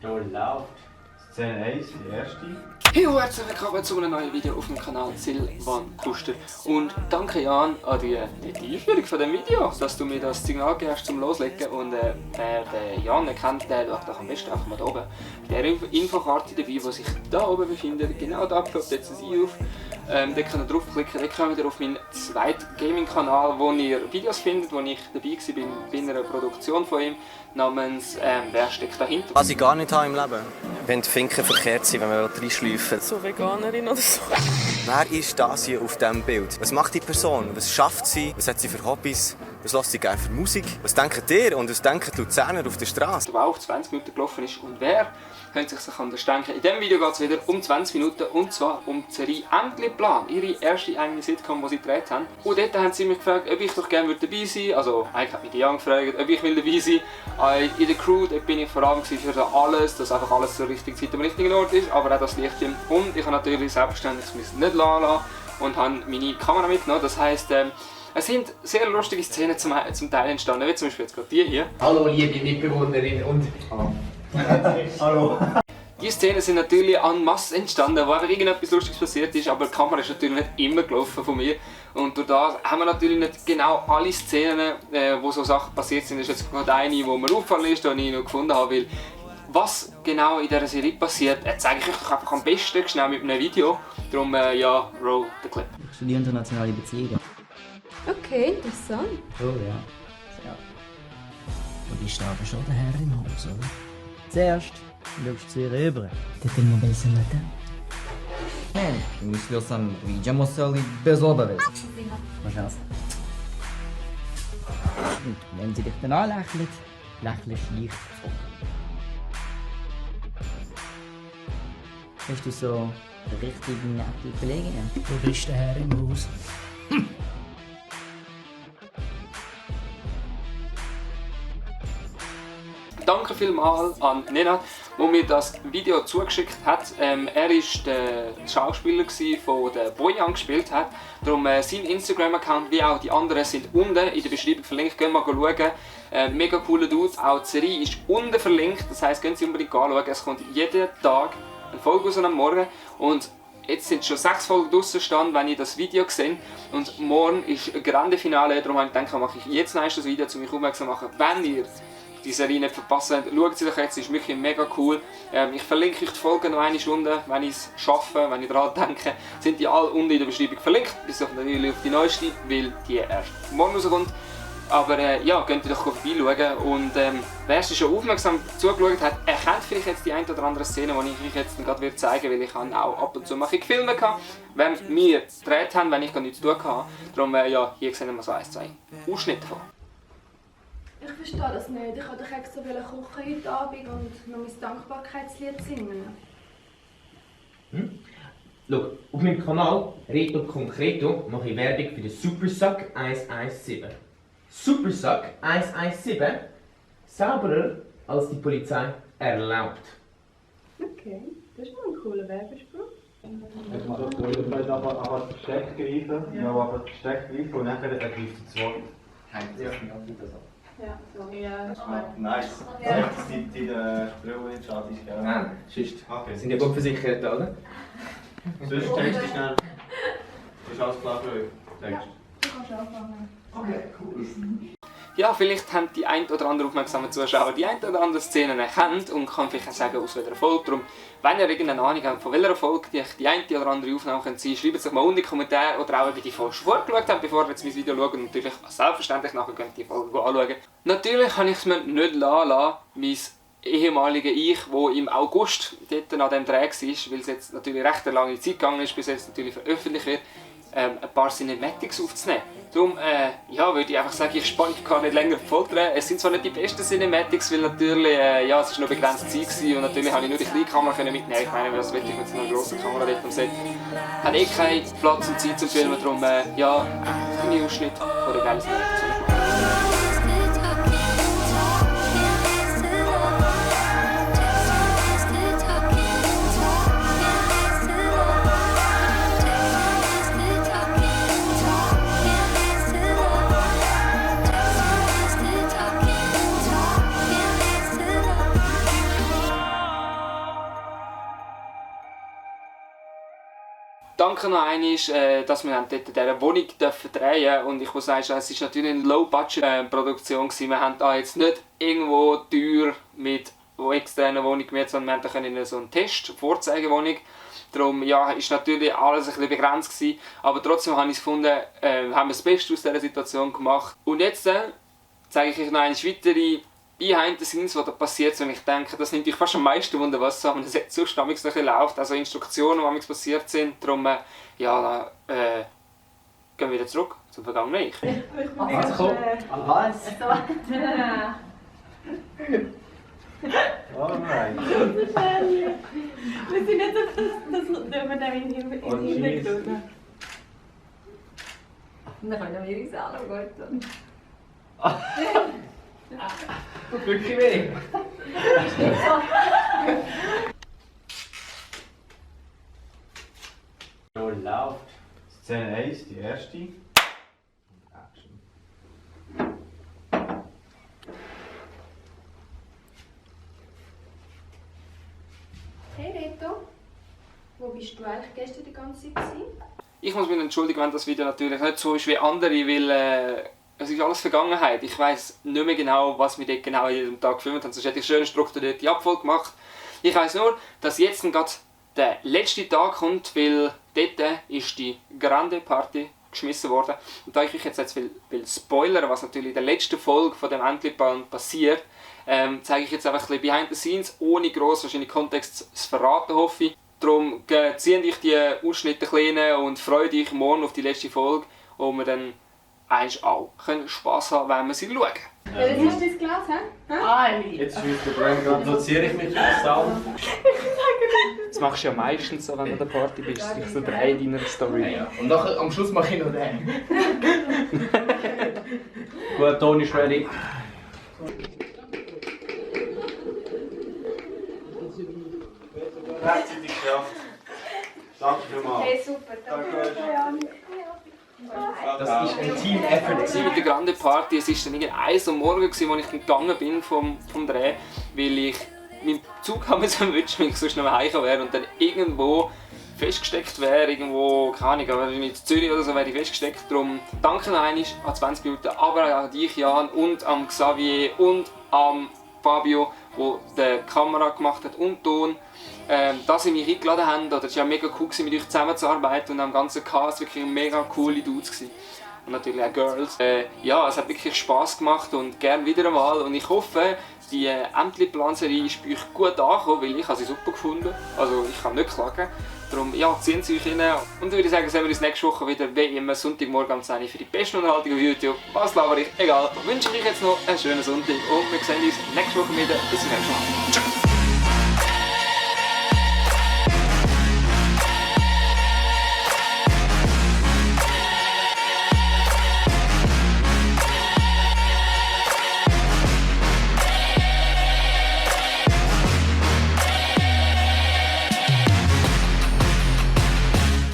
Da läuft Szene 1, die erste. Hey und herzlich willkommen zu einem neuen Video auf dem Kanal Silvan Kuster. Und danke Jan an die Einführung von dem Video, dass du mir das Signal gibst zum Loslegen. Und wer den Jan kennt, der schaut doch am besten einfach mal da oben. Der Infokarte dabei, die sich da oben befindet, genau da ploppt jetzt ein I auf. Da könnt ihr draufklicken, dann kommt ihr auf meinen zweiten Gaming-Kanal, wo ihr Videos findet, wo ich dabei war bei einer Produktion von ihm namens «Wer steckt dahinter?». Was ich gar nicht habe im Leben, wenn die Finken verkehrt sind, wenn wir reinschleifen. So Veganerin oder so. Wer ist das hier auf diesem Bild? Was macht die Person? Was schafft sie? Was hat sie für Hobbys? Was lässt sie gerne für Musik? Was denkt ihr und was denken die Luzerner auf der Straße? Der auch 20 Minuten gelaufen ist und wer könnte sich anders denken. In diesem Video geht es wieder um 20 Minuten und zwar um die Serie «Endli-Plan», ihre erste eigene Sitcom, die sie gedreht haben. Und dort haben sie mich gefragt, ob ich doch gerne dabei sein würde. Also eigentlich hat mich die Jan gefragt, ob ich dabei sein will. In der Crew dort bin ich vor allem für alles, dass einfach alles zur richtigen Zeit am richtigen Ort ist, aber auch das Lichtchen. Und ich habe natürlich selbstverständlich nicht lassen und habe meine Kamera mitgenommen. Das heisst, es sind sehr lustige Szenen zum Teil entstanden, wie zum Beispiel jetzt gerade die hier. Hallo liebe Mitbewohnerin und... Hallo. Die Szenen sind natürlich en masse entstanden, wo einfach irgendetwas Lustiges passiert ist, aber die Kamera ist natürlich nicht immer gelaufen von mir. Und durch das haben wir natürlich nicht genau alle Szenen, wo so Sachen passiert sind. Das ist jetzt gerade eine, die mir aufgefallen ist, die ich noch gefunden habe. Weil was genau in dieser Serie passiert, zeige ich euch doch einfach am besten schnell mit einem Video. Darum, ja, roll the clip. Ich studiere internationale Beziehungen. Okay, interessant. Oh ja. Du bist aber schon der Herr im Haus, oder? Zuerst schaust du zu ihr rüber. Te tengo bella nata. Мислил съм, видимо са ли безобавец. Wahrscheinlich. Und wenn sie dich dann anlächelt, lächelst du leicht zurück. Bist du so eine richtig nette Kollegin? Du bist der Herr im Haus. Danke vielmals an Nenad, der mir das Video zugeschickt hat. Er war der Schauspieler, der den Bojan gespielt hat. Darum sein Instagram-Account wie auch die anderen sind unten in der Beschreibung verlinkt. Geht mal schauen. Mega cooler Dude. Auch die Serie ist unten verlinkt. Das heisst, gehen Sie unbedingt anschauen. Es kommt jeden Tag eine Folge raus am Morgen. Und jetzt sind schon 6 Folgen draussen stand, wenn ich das Video sehe. Und morgen ist ein Grande Finale. Darum habe ich gedacht, mache ich jetzt noch das Video, um mich aufmerksam zu machen. Wenn ihr die Serie nicht verpassen wollt, schaut sie doch jetzt, ist wirklich mega cool. Ich verlinke euch die Folgen noch eine Stunde, wenn ich es schaffe, wenn ich daran denke. Sind die alle unten in der Beschreibung verlinkt, bis natürlich auf die neueste, weil die erst morgen rauskommt. Aber ja, könnt ihr doch vorbeischauen. Und wer es schon aufmerksam zugeschaut hat, erkennt vielleicht jetzt die ein oder andere Szene, die ich euch jetzt gerade zeigen will, weil ich habe auch ab und zu mal gefilmt habe, wenn wir gedreht haben, wenn ich gar nichts zu tun hatte. Darum, ja, hier sehen wir so 1, 2 Ausschnitte davon. Ich verstehe das nicht. Ich wollte doch extra kochen heute Abend und noch mein Dankbarkeitslied singen. Schau, auf meinem Kanal Reto Concreto mache ich Werbung für den Supersuck 117. Supersuck 117, sauberer als die Polizei erlaubt. Okay, das ist mal ein cooler Werbespruch. Jetzt macht das Toilet aber Steck greifen. Ja, aber Steck greifen und dann greift das Wort. Ja, so. Ja, das ist Nice. Ja. Dass die Brille nicht schade ist, gell? Nein, sonst Okay. sind ja gut versichert, oder? Sonst text du schnell. Ist alles klar für euch? Text. Du kannst anfangen. Okay, cool. Ja, vielleicht haben die ein oder andere aufmerksamen Zuschauer die ein oder andere Szene erkannt und kann vielleicht auch sagen, aus welcher Folge. Darum, wenn ihr irgendeine Ahnung habt, von welcher Folge die eine oder andere Aufnahme sein könnte, schreibt es doch mal unten in die Kommentare oder auch, wie die Folge vorgeschaut habt, bevor ihr jetzt mein Video schaut. Und natürlich, selbstverständlich, nachher könnt ihr die Folge anschauen. Natürlich habe ich es mir nicht lassen, mein ehemaliger Ich, der im August dort an diesem Dreh war, weil es jetzt natürlich recht eine lange Zeit gegangen ist, bis es natürlich veröffentlicht wird, ein paar Cinematics aufzunehmen. Darum ja, würde ich einfach sagen, ich spanne gar nicht länger voll dran. Es sind zwar nicht die besten Cinematics, weil natürlich ja, es war noch begrenzt Zeit gewesen und natürlich habe ich nur die kleine Kamera mitnehmen. Ich meine, was will ich mit so einer grossen Kamera dort am Set? Ich habe eh keinen Platz und Zeit zum Filmen, darum ja, ein Ausschnitt von der geilen Cinematics. danke noch einmal, dass wir dort in dieser Wohnung drehen durften. Und ich muss sagen, es war natürlich eine Low-Budget-Produktion. Wir haben da jetzt nicht irgendwo teuer mit externer Wohnung gemietet, sondern wir hatten in so einen Test, Vorzeigewohnung. Darum ja, ist natürlich alles ein bisschen begrenzt gewesen, aber trotzdem habe ich gefunden, haben wir das Beste aus dieser Situation gemacht. Und jetzt zeige ich euch noch eine weitere Behind the Scenes, was da passiert, und ich denke, das nimmt euch fast am meisten Wunder, was so am Set sonst noch ein bisschen läuft, also Instruktionen, die passiert sind. Darum ja, gehen wir wieder zurück zum vergangenen Ich. Also komm, an was? Alright. Wir sind nicht so, dass wir da in den Hintergrund. Dann können wir uns alle gut. Wirklich wenig. So läuft Szene 1, die erste. Action. Hey Reto, wo bist du eigentlich gestern die ganze Zeit gewesen? Ich muss mich entschuldigen, wenn das Video natürlich nicht so ist wie andere, weil es ist alles Vergangenheit. Ich weiss nicht mehr genau, was wir dort genau jeden Tag gefilmt haben, sonst hätte ich schön strukturiert die Abfolge gemacht. Ich weiss nur, dass jetzt gerade der letzte Tag kommt, weil dort ist die Grande Party geschmissen worden. Und da ich euch jetzt will spoilern, was natürlich in der letzten Folge von dem Entli-Band passiert, zeige ich jetzt einfach ein bisschen Behind the Scenes, ohne gross wahrscheinlich Kontext zu verraten, hoffe ich. Darum zieht euch die Ausschnitte klein und freut euch morgen auf die letzte Folge, wo wir dann auch Spass haben, wenn wir sie schauen. Jetzt hast du das Glas, hä? Jetzt schießt der Brain, produziere ich mich für den Sound. Das machst du ja meistens so, wenn du an der Party bist, sich so drei in deiner Story. Ja. Und nachher, am Schluss mache ich noch den. Gut, Ton ist ready. Rechtzeitig geschafft. Danke vielmals. Hey, super, danke. Das ist ein Team-Effort. Mit der Grande Party, es war dann irgendwie 1 Uhr morgens, als ich gegangen bin vom Dreh, weil ich meinen Zug haben wünschen, wenn ich sonst noch heimgekommen wäre und dann irgendwo festgesteckt wäre, irgendwo, keine Ahnung, aber in Zürich oder so wäre ich festgesteckt. Darum danke noch einmal an 20 Minuten, aber auch an dich, Jan, und am Xavier und am Fabio, der die Kamera gemacht hat und Ton. Dass sie mich eingeladen haben, oder es war ja mega cool, mit euch zusammenzuarbeiten und am ganzen Cast wirklich mega coole Dudes gewesen. Und natürlich auch Girls. Ja, es hat wirklich Spass gemacht und gerne wieder einmal. Und ich hoffe, die Entli-Plan-Serie ist bei euch gut angekommen, weil ich habe sie super gefunden. Also ich kann nicht klagen. Darum, ja, ziehen Sie euch rein. Und würde ich sagen, sehen wir uns nächste Woche wieder, wie immer, Sonntagmorgen um 10 Uhr für die beste Unterhaltung auf YouTube. Was laber ich? Egal. Ich wünsche euch jetzt noch einen schönen Sonntag und wir sehen uns nächste Woche wieder. Bis zum nächsten Mal. Ciao!